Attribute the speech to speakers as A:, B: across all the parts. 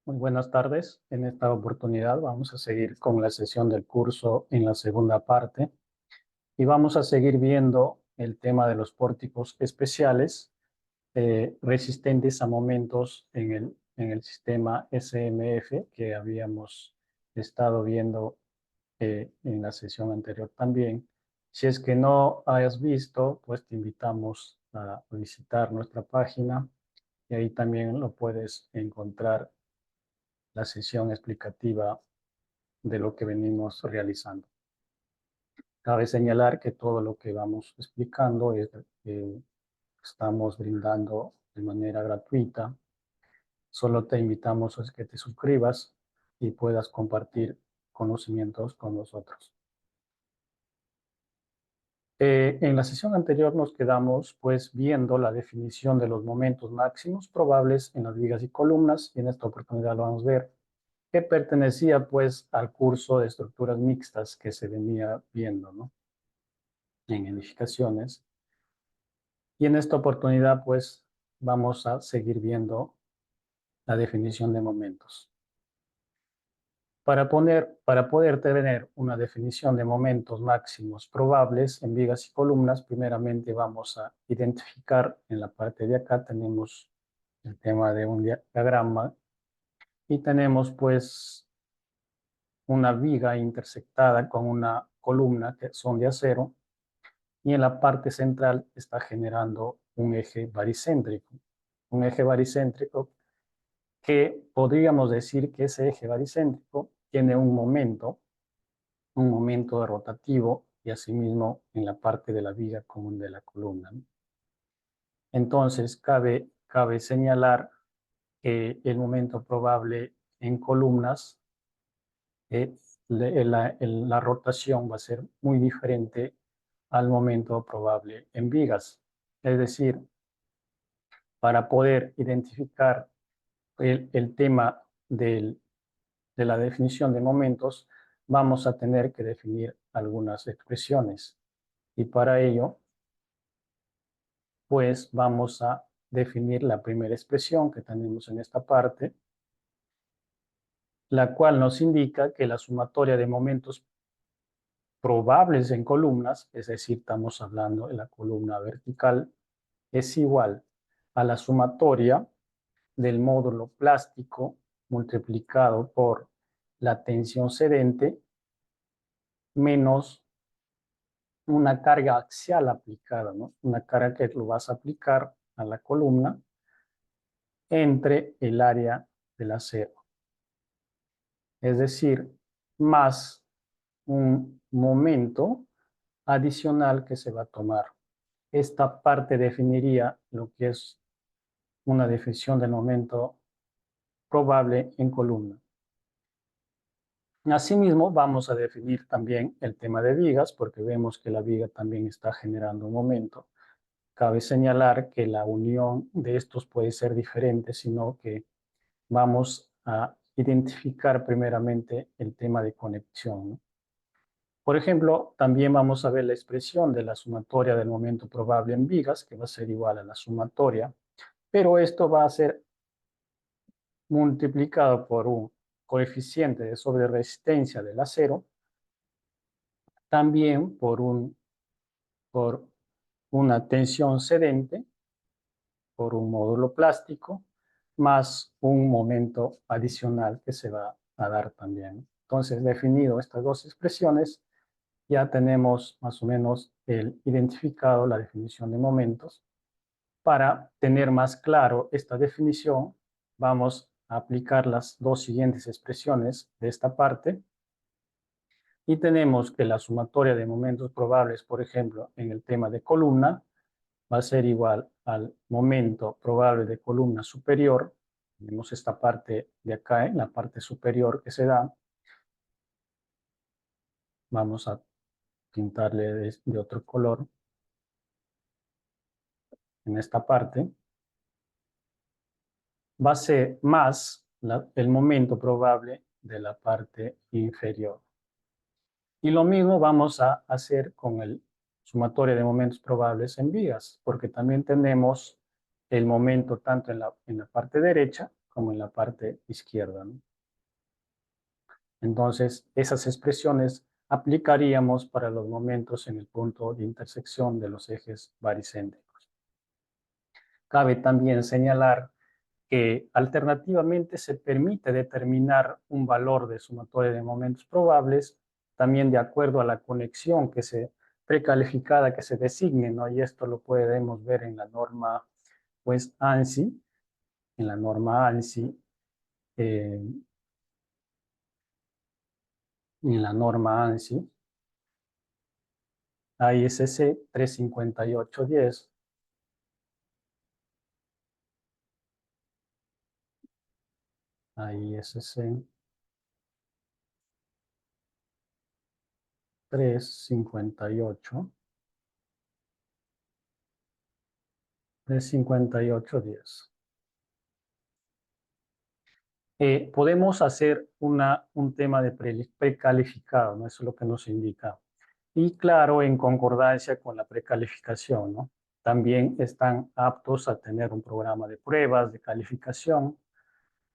A: Muy buenas tardes. En esta oportunidad vamos a seguir con la sesión del curso en la segunda parte y vamos a seguir viendo el tema de los pórticos especiales resistentes a momentos en el sistema SMF que habíamos estado viendo en la sesión anterior también. Si es que no hayas visto, pues te invitamos a visitar nuestra página y ahí también lo puedes encontrar la sesión explicativa de lo que venimos realizando. Cabe señalar que todo lo que vamos explicando estamos brindando de manera gratuita. Solo te invitamos a que te suscribas y puedas compartir conocimientos con nosotros. En la sesión anterior nos quedamos pues viendo la definición de los momentos máximos probables en las vigas y columnas y en esta oportunidad lo vamos a ver que pertenecía pues al curso de estructuras mixtas que se venía viendo, ¿no? En edificaciones. Y en esta oportunidad pues vamos a seguir viendo la definición de momentos. Para poder tener una definición de momentos máximos probables en vigas y columnas, primeramente vamos a identificar, en la parte de acá tenemos el tema de un diagrama y tenemos pues una viga intersectada con una columna que son de acero y en la parte central está generando un eje baricéntrico. Un eje baricéntrico que podríamos decir que ese eje baricéntrico tiene un momento rotativo y asimismo en la parte de la viga común de la columna, ¿no? Entonces, cabe señalar que el momento probable en columnas, eh, la rotación va a ser muy diferente al momento probable en vigas. Es decir, para poder identificar el tema de la definición de momentos, vamos a tener que definir algunas expresiones. Y para ello, pues vamos a definir la primera expresión que tenemos en esta parte, la cual nos indica que la sumatoria de momentos probables en columnas, es decir, estamos hablando de la columna vertical, es igual a la sumatoria del módulo plástico multiplicado por la tensión cedente menos una carga axial aplicada, ¿no? Una carga que lo vas a aplicar a la columna entre el área del acero. Es decir, más un momento adicional que se va a tomar. Esta parte definiría lo que es una definición del momento probable en columna. Asimismo, vamos a definir también el tema de vigas, porque vemos que la viga también está generando un momento. Cabe señalar que la unión de estos puede ser diferente, sino que vamos a identificar primeramente el tema de conexión, ¿no? Por ejemplo, también vamos a ver la expresión de la sumatoria del momento probable en vigas, que va a ser igual a la sumatoria, pero esto va a ser multiplicado por un coeficiente de sobreresistencia del acero, también por una tensión cedente, por un módulo plástico, más un momento adicional que se va a dar también. Entonces, definido estas dos expresiones, ya tenemos más o menos identificado la definición de momentos. Para tener más claro esta definición, vamos a aplicar las dos siguientes expresiones de esta parte y tenemos que la sumatoria de momentos probables, por ejemplo, en el tema de columna, va a ser igual al momento probable de columna superior. Tenemos esta parte de acá, en la parte superior que se da. Vamos a pintarle de otro color en esta parte. Va a ser más el momento probable de la parte inferior. Y lo mismo vamos a hacer con el sumatorio de momentos probables en vigas, porque también tenemos el momento tanto en la parte derecha como en la parte izquierda, ¿no? Entonces, esas expresiones aplicaríamos para los momentos en el punto de intersección de los ejes baricéntricos. Cabe también señalar que alternativamente se permite determinar un valor de sumatoria de momentos probables también de acuerdo a la conexión que se precalificada que se designe, ¿no? Y esto lo podemos ver en la norma, pues, ANSI, en la norma ANSI, eh, en la norma ANSI, AISC 35810, AISC 358, 35810. Podemos hacer un tema de precalificado, ¿no? Eso es lo que nos indica. Y claro, en concordancia con la precalificación, ¿no? También están aptos a tener un programa de pruebas, de calificación,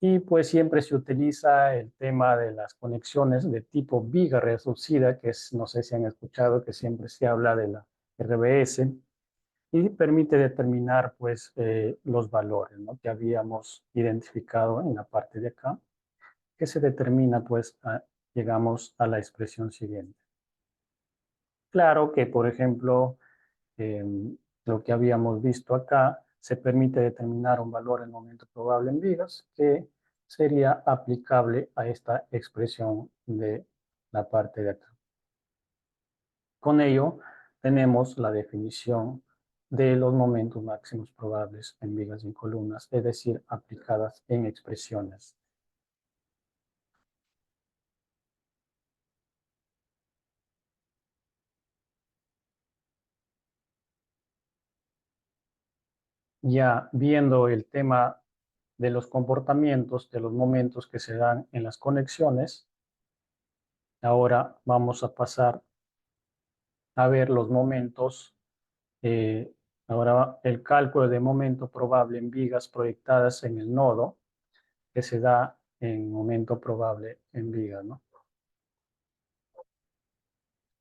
A: y pues siempre se utiliza el tema de las conexiones de tipo viga reducida, que es, no sé si han escuchado, que siempre se habla de la RBS, y permite determinar pues los valores, ¿no? Que habíamos identificado en la parte de acá, que se determina pues llegamos a la expresión siguiente. Claro que, por ejemplo, eh, lo que habíamos visto acá, se permite determinar un valor en momento probable en vigas que sería aplicable a esta expresión de la parte de acá. Con ello, tenemos la definición de los momentos máximos probables en vigas y en columnas, es decir, aplicadas en expresiones. Ya viendo el tema de los comportamientos, de los momentos que se dan en las conexiones, ahora vamos a pasar a ver los momentos. eh, Ahora el cálculo de momento probable en vigas proyectadas en el nodo que se da en momento probable en vigas, ¿no?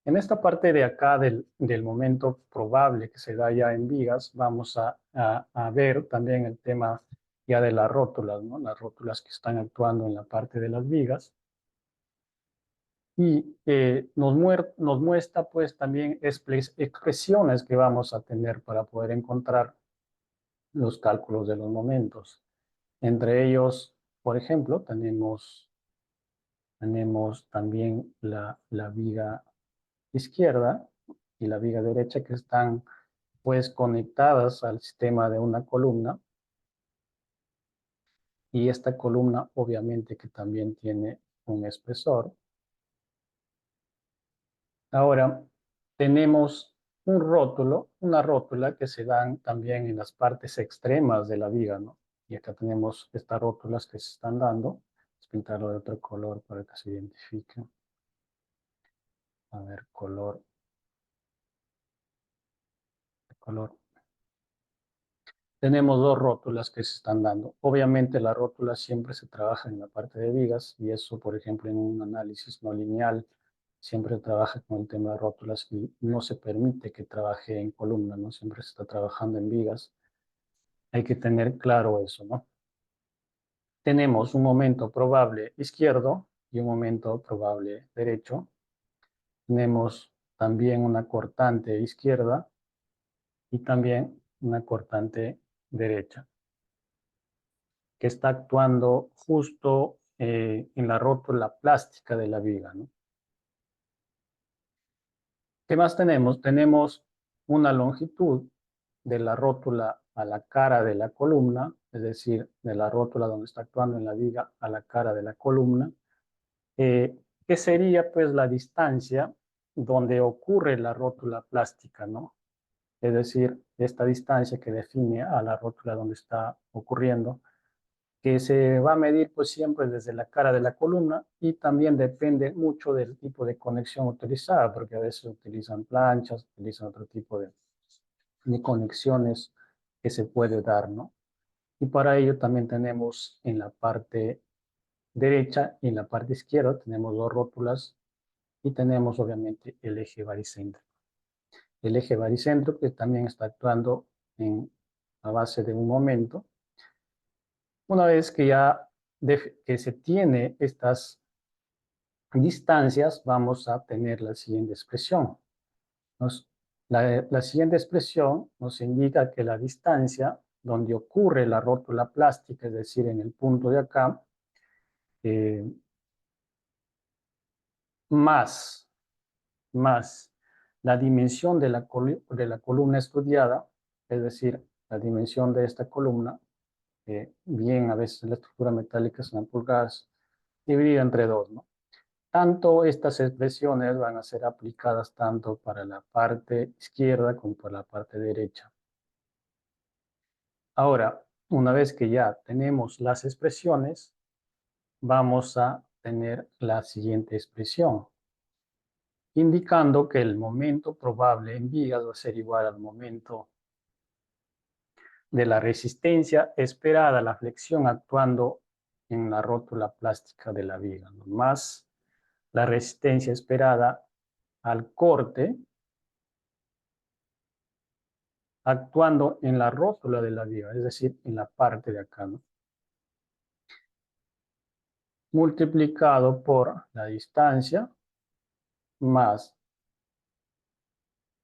A: En esta parte de acá del momento probable que se da ya en vigas, vamos a ver también el tema ya de las rótulas, ¿no? Las rótulas que están actuando en la parte de las vigas. Y nos muestra pues también expresiones que vamos a tener para poder encontrar los cálculos de los momentos. Entre ellos, por ejemplo, tenemos también la viga izquierda y la viga derecha que están pues conectadas al sistema de una columna, y esta columna obviamente que también tiene un espesor. Ahora tenemos un rótulo, una rótula que se dan también en las partes extremas de la viga, ¿no? Y acá tenemos estas rótulas que se están dando. Voy a pintarlo de otro color para que se identifique. A ver, color. Tenemos dos rótulas que se están dando. Obviamente la rótula siempre se trabaja en la parte de vigas, y eso, por ejemplo, en un análisis no lineal, siempre trabaja con el tema de rótulas y no se permite que trabaje en columna, ¿no? Siempre se está trabajando en vigas. Hay que tener claro eso, ¿no? Tenemos un momento probable izquierdo y un momento probable derecho. Tenemos también una cortante izquierda y también una cortante derecha, que está actuando justo en la rótula plástica de la viga, ¿no? ¿Qué más tenemos? Tenemos una longitud de la rótula a la cara de la columna, es decir, de la rótula donde está actuando en la viga a la cara de la columna, que sería pues la distancia donde ocurre la rótula plástica, ¿no? Es decir, esta distancia que define a la rótula donde está ocurriendo, que se va a medir pues siempre desde la cara de la columna, y también depende mucho del tipo de conexión utilizada, porque a veces utilizan planchas, utilizan otro tipo de conexiones que se puede dar, ¿no? Y para ello también tenemos en la parte derecha y en la parte izquierda tenemos dos rótulas y tenemos obviamente el eje baricéntrico. El eje baricéntrico que también está actuando a base de un momento. Una vez que ya que se tiene estas distancias, vamos a tener la siguiente expresión. La siguiente expresión nos indica que la distancia donde ocurre la rótula plástica, es decir, en el punto de acá, más la dimensión de la columna estudiada, es decir, la dimensión de esta columna, bien a veces la estructura metálica son pulgadas, dividida entre 2, ¿no? Tanto estas expresiones van a ser aplicadas tanto para la parte izquierda como para la parte derecha. Ahora, una vez que ya tenemos las expresiones, vamos a tener la siguiente expresión, indicando que el momento probable en vigas va a ser igual al momento de la resistencia esperada a la flexión actuando en la rótula plástica de la viga, ¿no? Más la resistencia esperada al corte actuando en la rótula de la viga, es decir, en la parte de acá, ¿no? Multiplicado por la distancia más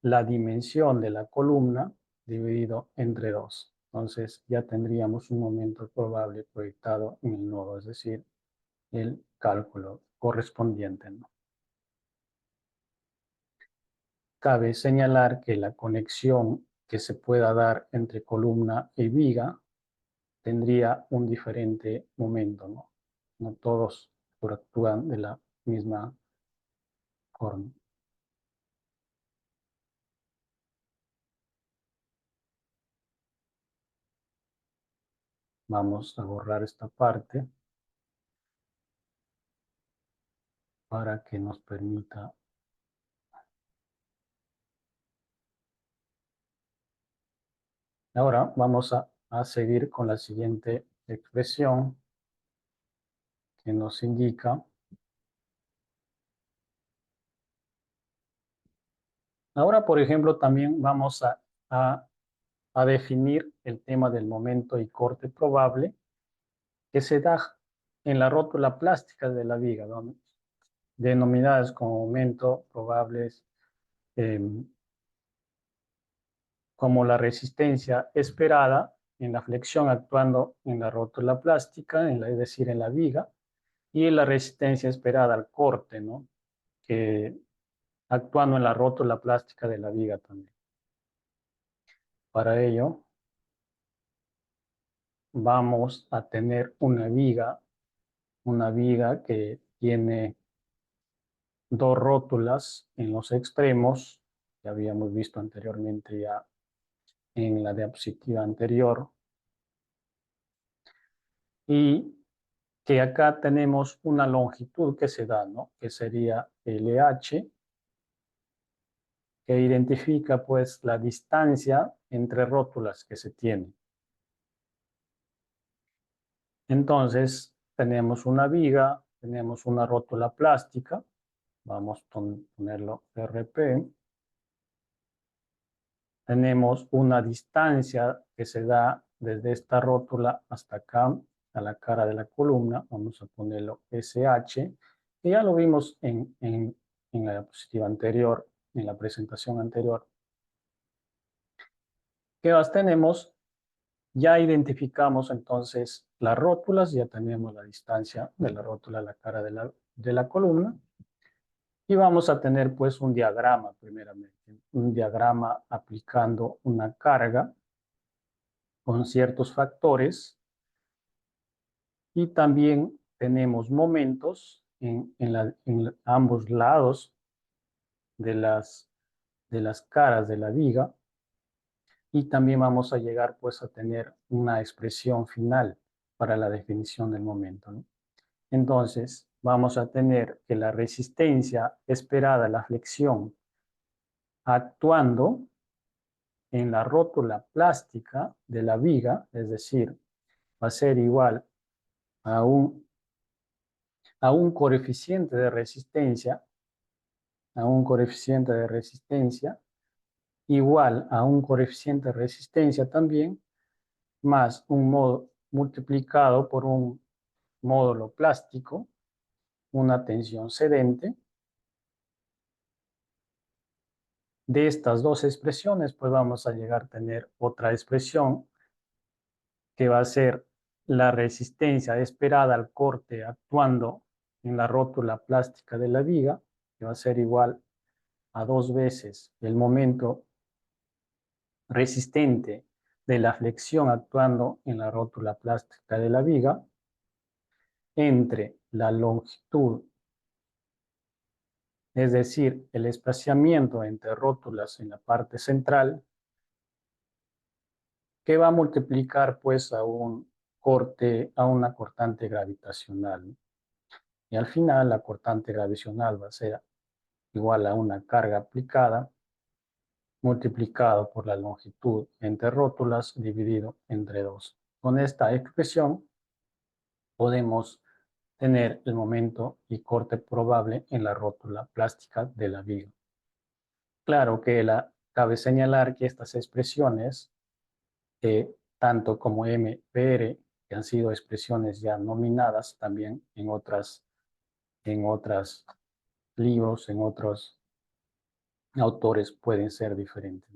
A: la dimensión de la columna dividido entre 2. Entonces ya tendríamos un momento probable proyectado en el nodo, es decir, el cálculo correspondiente, ¿no? Cabe señalar que la conexión que se pueda dar entre columna y viga tendría un diferente momento, ¿no? No todos actúan de la misma forma. Vamos a borrar esta parte para que nos permita. Ahora vamos a seguir con la siguiente expresión que nos indica. Ahora, por ejemplo, también vamos a definir el tema del momento y corte probable que se da en la rótula plástica de la viga, ¿no? Denominadas como momento probables, eh, como la resistencia esperada en la flexión actuando en la rótula plástica, es decir, en la viga, y la resistencia esperada al corte, ¿no? Que actuando en la rótula plástica de la viga también. Para ello, vamos a tener una viga que tiene dos rótulas en los extremos, que habíamos visto anteriormente ya en la diapositiva anterior, y que acá tenemos una longitud que se da, ¿no? Que sería LH, que identifica pues la distancia entre rótulas que se tiene. Entonces, tenemos una viga, tenemos una rótula plástica, vamos a ponerlo RP, tenemos una distancia que se da desde esta rótula hasta acá, a la cara de la columna, vamos a ponerlo SH, que ya lo vimos en la diapositiva anterior, en la presentación anterior. ¿Qué más tenemos? Ya identificamos entonces las rótulas, ya tenemos la distancia de la rótula a la cara de la columna, y vamos a tener pues un diagrama primeramente, un diagrama aplicando una carga con ciertos factores, y también tenemos momentos en ambos lados de las caras de la viga, y también vamos a llegar pues a tener una expresión final para la definición del momento, ¿no? Entonces vamos a tener que la resistencia esperada a la flexión actuando en la rótula plástica de la viga, es decir, va a ser igual a un coeficiente de resistencia, a un coeficiente de resistencia igual a un coeficiente de resistencia también, más un módulo multiplicado por un módulo plástico, una tensión cedente. De estas dos expresiones, pues vamos a llegar a tener otra expresión que va a ser la resistencia esperada al corte actuando en la rótula plástica de la viga, que va a ser igual a 2 veces el momento resistente de la flexión actuando en la rótula plástica de la viga, entre la longitud, es decir, el espaciamiento entre rótulas en la parte central, que va a multiplicar pues a un corte, a una cortante gravitacional. Y al final la cortante gravitacional va a ser igual a una carga aplicada multiplicado por la longitud entre rótulas dividido entre 2. Con esta expresión podemos tener el momento y corte probable en la rótula plástica de la viga. Claro que cabe señalar que estas expresiones, tanto como MPR, que han sido expresiones ya nominadas también en otros libros, en otros autores, pueden ser diferentes.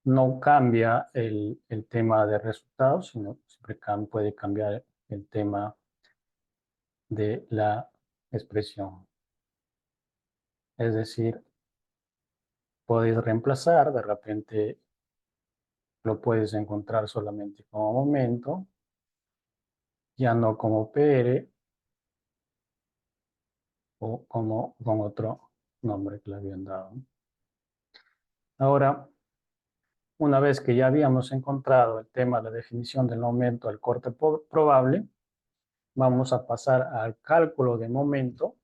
A: No cambia el tema de resultados, sino siempre puede cambiar el tema de la expresión. Es decir, puedes reemplazar, de repente lo puedes encontrar solamente como momento, ya no como PR o como con otro nombre que le habían dado. Ahora, una vez que ya habíamos encontrado el tema de la definición del momento del corte probable, vamos a pasar al cálculo de momento,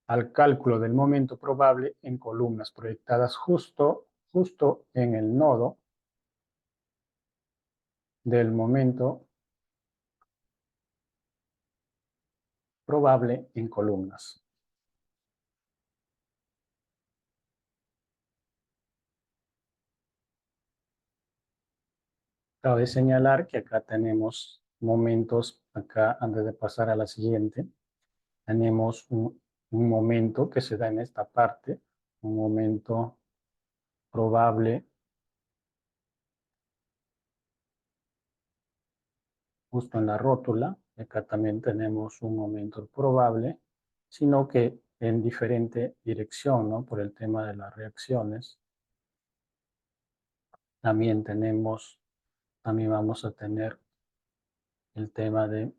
A: al cálculo del momento probable en columnas proyectadas justo en el nodo del momento probable en columnas. Cabe señalar que acá tenemos momentos, acá antes de pasar a la siguiente, tenemos un momento que se da en esta parte, un momento probable justo en la rótula. Acá también tenemos un momento probable, sino que en diferente dirección, ¿no? Por el tema de las reacciones. También vamos a tener el tema de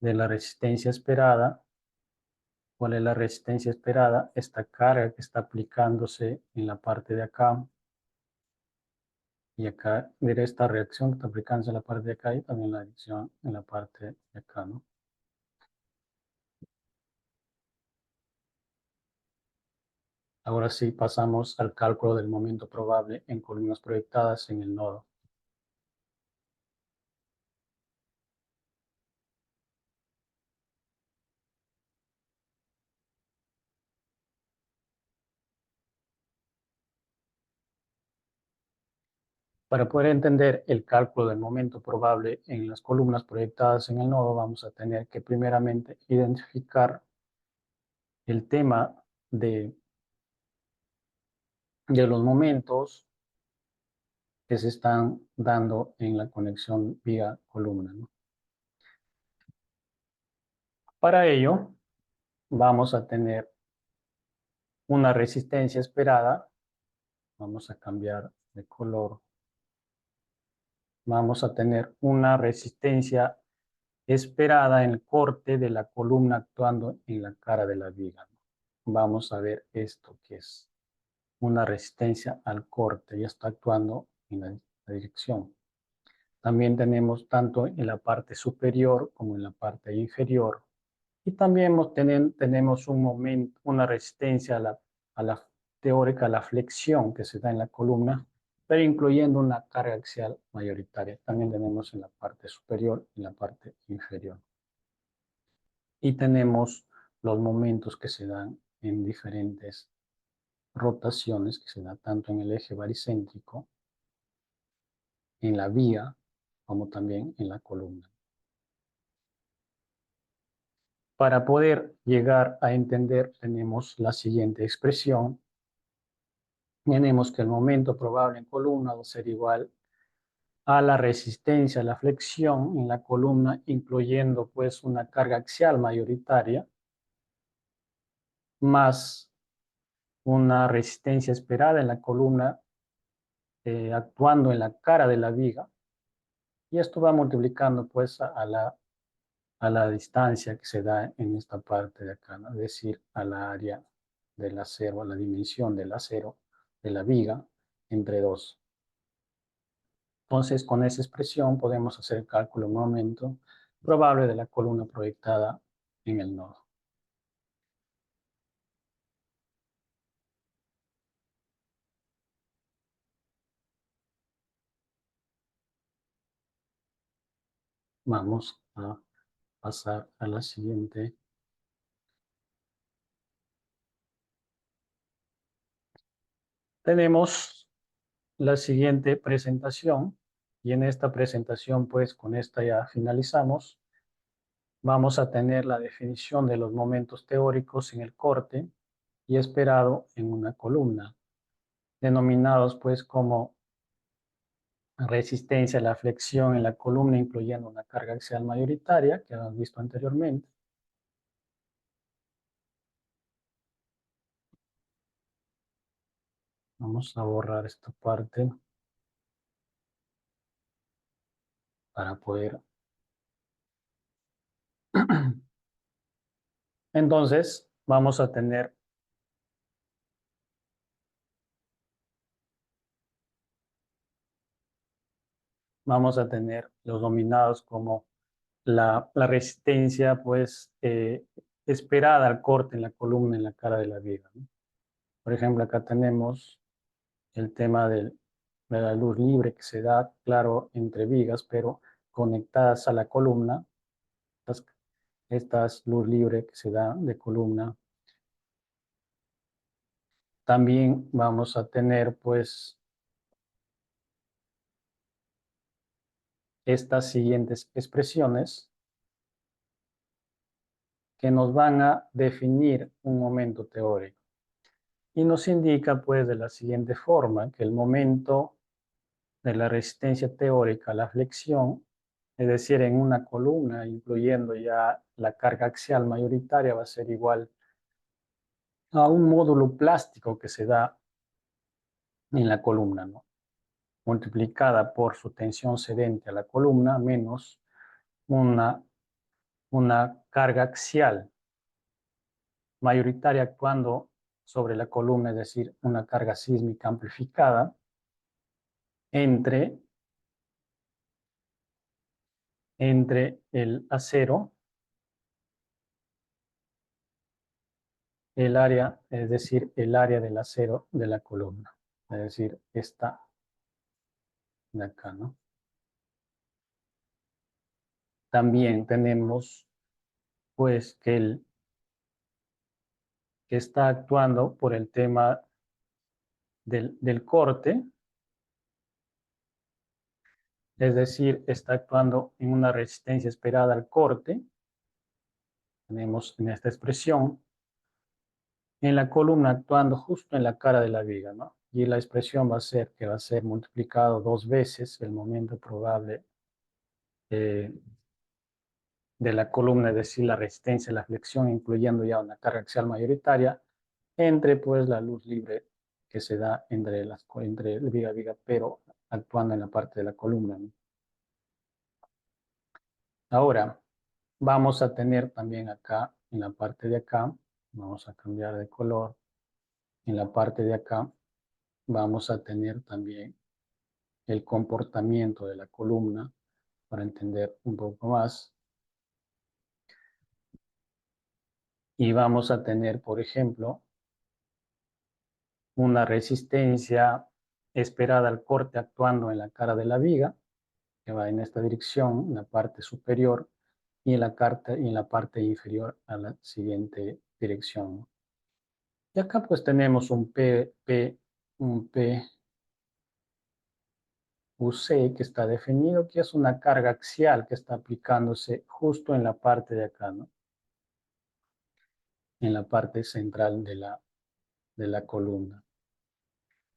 A: la resistencia esperada. ¿Cuál es la resistencia esperada? Esta carga que está aplicándose en la parte de acá y acá, de esta reacción que está aplicándose en la parte de acá y también la reacción en la parte de acá, ¿no? Ahora sí pasamos al cálculo del momento probable en columnas proyectadas en el nodo. Para poder entender el cálculo del momento probable en las columnas proyectadas en el nodo, vamos a tener que primeramente identificar el tema de los momentos que se están dando en la conexión vía columna, ¿no? Para ello, vamos a tener una resistencia esperada. Vamos a cambiar de color. Vamos a tener una resistencia esperada en el corte de la columna actuando en la cara de la viga. Vamos a ver esto que es una resistencia al corte. Ya está actuando en la dirección. También tenemos tanto en la parte superior como en la parte inferior Y también tenemos un momento, una resistencia a la teórica, a la flexión que se da en la columna, pero incluyendo una carga axial mayoritaria. También tenemos en la parte superior y en la parte inferior. Y tenemos los momentos que se dan en diferentes rotaciones, que se da tanto en el eje baricéntrico, en la vía, como también en la columna. Para poder llegar a entender, tenemos la siguiente expresión. Tenemos que el momento probable en columna va a ser igual a la resistencia, a la flexión en la columna, incluyendo pues una carga axial mayoritaria, más una resistencia esperada en la columna actuando en la cara de la viga. Y esto va multiplicando pues a la distancia que se da en esta parte de acá, ¿no? Es decir, a la área del acero, a la dimensión del acero, de la viga, entre dos. Entonces, con esa expresión podemos hacer el cálculo de momento probable de la columna proyectada en el nodo. Vamos a pasar a la siguiente. Tenemos la siguiente presentación y en esta presentación, pues con esta ya finalizamos. Vamos a tener la definición de los momentos teóricos en el corte y esperado en una columna, denominados pues como resistencia a la flexión en la columna, incluyendo una carga axial mayoritaria, que hemos visto anteriormente. Vamos a borrar esta parte para poder. Entonces, vamos a tener los dominados como la resistencia pues esperada al corte en la columna, en la cara de la viga, ¿no? Por ejemplo, acá tenemos el tema de la luz libre que se da, claro, entre vigas, pero conectadas a la columna. Estas luz libre que se da de columna. También vamos a tener pues estas siguientes expresiones que nos van a definir un momento teórico. Y nos indica pues de la siguiente forma que el momento de la resistencia teórica a la flexión, es decir, en una columna, incluyendo ya la carga axial mayoritaria, va a ser igual a un módulo plástico que se da en la columna, ¿no? Multiplicada por su tensión cedente a la columna menos una, una carga axial mayoritaria actuando sobre la columna, es decir, una carga sísmica amplificada entre, entre el acero, el área, es decir, el área del acero de la columna, es decir, esta de acá, ¿no? También tenemos, pues, que está actuando por el tema del corte, es decir, está actuando en una resistencia esperada al corte. Tenemos en esta expresión en la columna actuando justo en la cara de la viga, ¿no? Y la expresión va a ser que va a ser multiplicado dos veces el momento probable eh, de la columna, es decir, la resistencia, la flexión, incluyendo ya una carga axial mayoritaria, entre pues la luz libre que se da entre viga, pero actuando en la parte de la columna, ¿no? Ahora, vamos a tener también acá, en la parte de acá, vamos a cambiar de color, en la parte de acá, vamos a tener también el comportamiento de la columna para entender un poco más. y vamos a tener, por ejemplo, una resistencia esperada al corte actuando en la cara de la viga, que va en esta dirección, en la parte superior, y en la parte inferior a la siguiente dirección. Y acá pues tenemos un PUC que está definido, que es una carga axial que está aplicándose justo en la parte de acá, ¿no? En la parte central de la columna.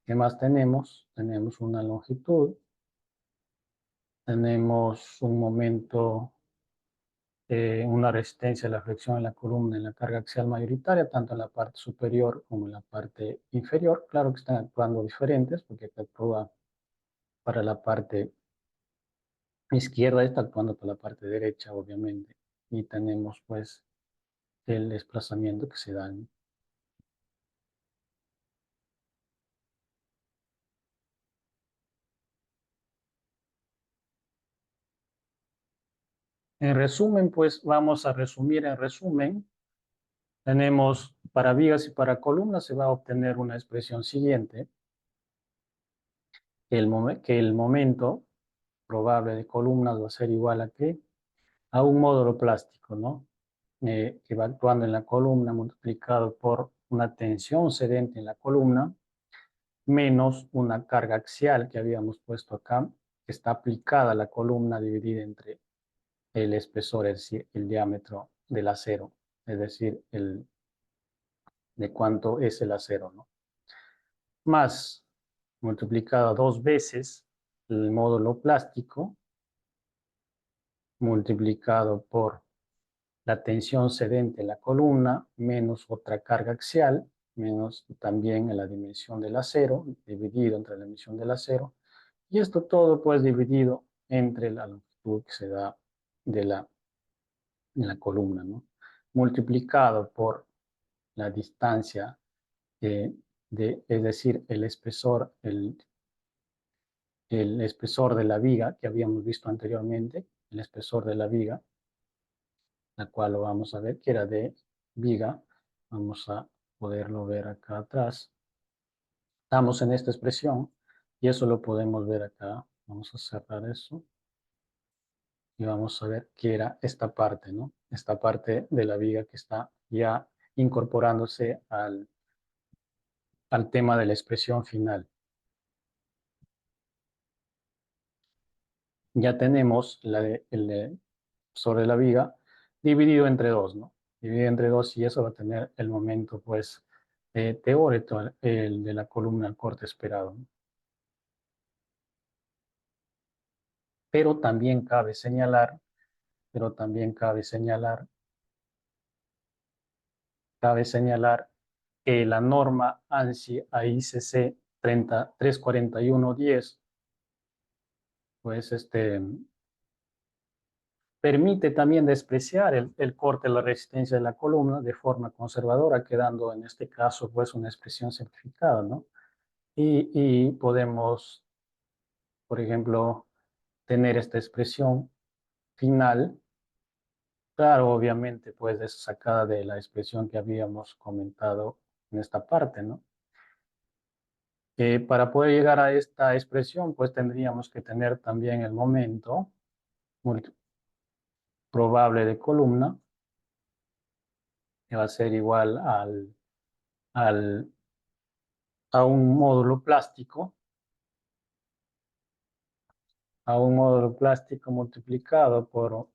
A: ¿Qué más tenemos? Tenemos una longitud, tenemos un momento, una resistencia a la flexión en la columna en la carga axial mayoritaria, tanto en la parte superior como en la parte inferior. Claro que están actuando diferentes porque acá actúa para la parte izquierda, está actuando para la parte derecha, obviamente. Y tenemos pues el desplazamiento que se da. En resumen, pues vamos a resumir en resumen. Tenemos para vigas y para columnas se va a obtener una expresión siguiente, que el momento probable de columnas va a ser igual a ¿qué? A un módulo plástico, ¿no? Que va actuando en la columna multiplicado por una tensión cedente en la columna menos una carga axial que habíamos puesto acá, que está aplicada a la columna dividida entre el espesor, es decir, el diámetro del acero, es decir, de cuánto es el acero, ¿no? Más multiplicado dos veces el módulo plástico multiplicado por la tensión cedente en la columna menos otra carga axial menos también en la dimensión del acero dividido entre la dimensión del acero y esto todo pues dividido entre la longitud que se da de la columna, ¿no? Multiplicado por la distancia es decir, el espesor de la viga que habíamos visto anteriormente, el espesor de la viga, la cual lo vamos a ver que era de viga. Vamos a poderlo ver acá atrás. Estamos en esta expresión y eso lo podemos ver acá. Vamos a cerrar eso y vamos a ver qué era esta parte, ¿no? Esta parte de la viga que está ya incorporándose al tema de la expresión final. Ya tenemos sobre la viga dividido entre dos, ¿no? Dividido entre dos y eso va a tener el momento, pues, teórico, el de la columna al corte esperado, ¿no? Pero también cabe señalar, pero también cabe señalar que la norma ANSI AICC 34110, pues, permite también despreciar el corte de la resistencia de la columna de forma conservadora, quedando en este caso pues una expresión simplificada, ¿no? Y podemos, por ejemplo, tener esta expresión final, claro, obviamente pues es sacada de la expresión que habíamos comentado en esta parte, ¿no? Para poder llegar a esta expresión pues tendríamos que tener también el momento probable de columna, que va a ser igual al a un módulo plástico, multiplicado por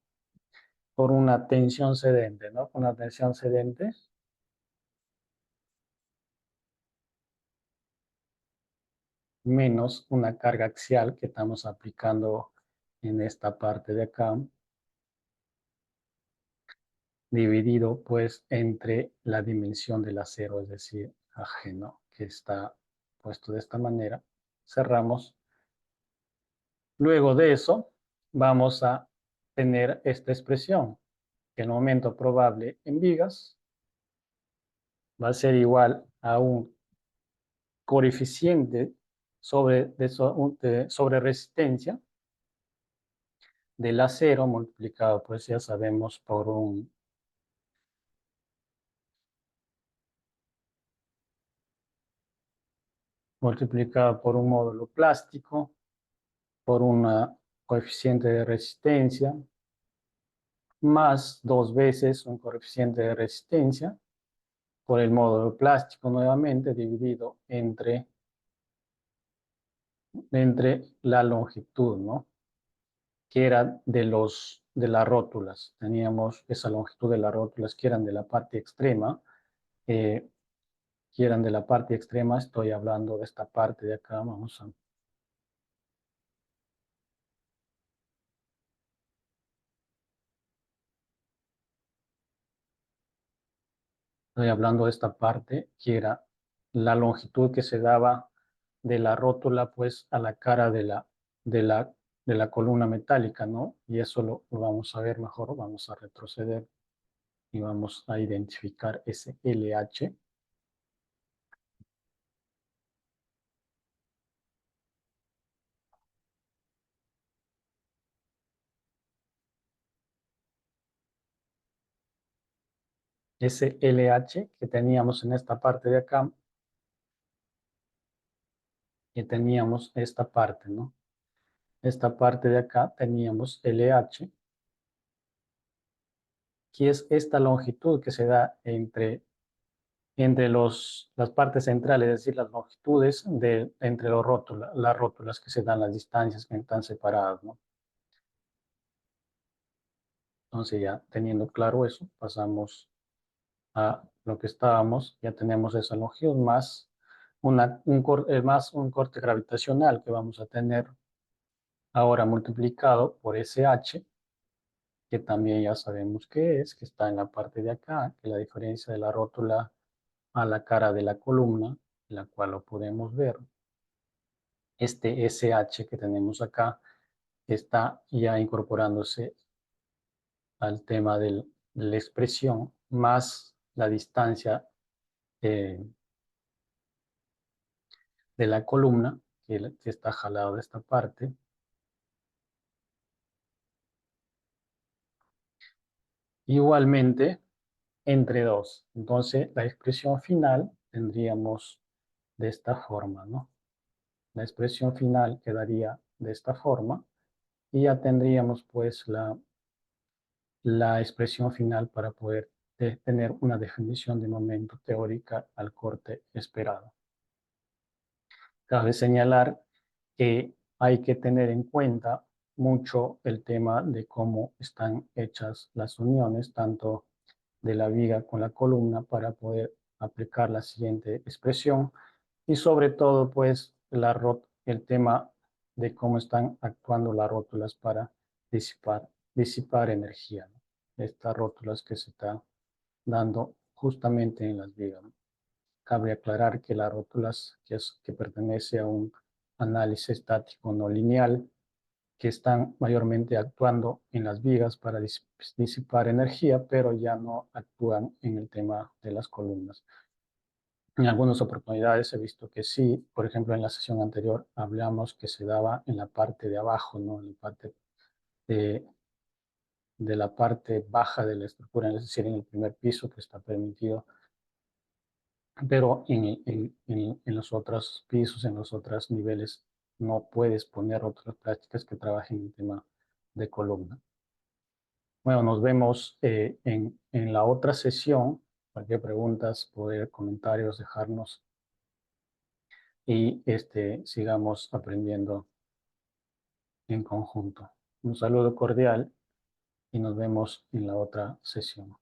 A: una tensión cedente, ¿no? Una tensión cedente menos una carga axial que estamos aplicando en esta parte de acá, dividido pues entre la dimensión del acero, es decir, ajeno, que está puesto de esta manera. Cerramos. Luego de eso, vamos a tener esta expresión, que el momento probable en vigas va a ser igual a un coeficiente sobre resistencia del acero multiplicado, pues ya sabemos, multiplicado por un módulo plástico, por un coeficiente de resistencia, más 2 veces un coeficiente de resistencia, por el módulo plástico nuevamente, dividido entre la longitud, ¿no? Que era de las rótulas. Teníamos esa longitud de las rótulas que eran de la parte extrema, eh, estoy hablando de esta parte de acá, estoy hablando de esta parte que era la longitud que se daba de la rótula pues a la cara de la, de la columna metálica, ¿no? Y eso lo vamos a ver mejor, vamos a retroceder y vamos a identificar ese LH. Ese LH que teníamos en esta parte de acá, y teníamos esta parte, ¿no? Esta parte de acá teníamos LH, que es esta longitud que se da entre las partes centrales, es decir, las longitudes entre las rótulas que se dan, las distancias que están separadas, ¿no? Entonces ya teniendo claro eso, pasamos a lo que estábamos, ya tenemos esa longitud más, más un corte gravitacional que vamos a tener ahora multiplicado por ese H, que también ya sabemos qué es, que está en la parte de acá, que la diferencia de la rótula a la cara de la columna, la cual lo podemos ver. Este SH que tenemos acá está ya incorporándose al tema de la expresión más la distancia eh, de la columna que está jalado de esta parte. Igualmente, entre 2. Entonces, la expresión final tendríamos de esta forma, ¿no? La expresión final quedaría de esta forma y ya tendríamos pues la expresión final para poder tener una definición de momento teórica al corte esperado. Cabe señalar que hay que tener en cuenta mucho el tema de cómo están hechas las uniones, tanto de la viga con la columna, para poder aplicar la siguiente expresión y sobre todo pues el tema de cómo están actuando las rótulas para disipar energía, ¿no? Estas rótulas que se están dando justamente en las vigas, ¿no? Cabe aclarar que las rótulas que pertenece a un análisis estático no lineal, que están mayormente actuando en las vigas para disipar energía, pero ya no actúan en el tema de las columnas. En algunas oportunidades he visto que sí, por ejemplo, en la sesión anterior hablamos que se daba en la parte de abajo, ¿no? En la parte de, de la parte baja de la estructura, es decir, en el primer piso que está permitido, pero en los otros pisos, en los otros niveles, no puedes poner otras prácticas que trabajen en el tema de columna. Bueno, nos vemos en la otra sesión. Cualquier preguntas, poder comentarios, dejarnos y sigamos aprendiendo en conjunto. Un saludo cordial y nos vemos en la otra sesión.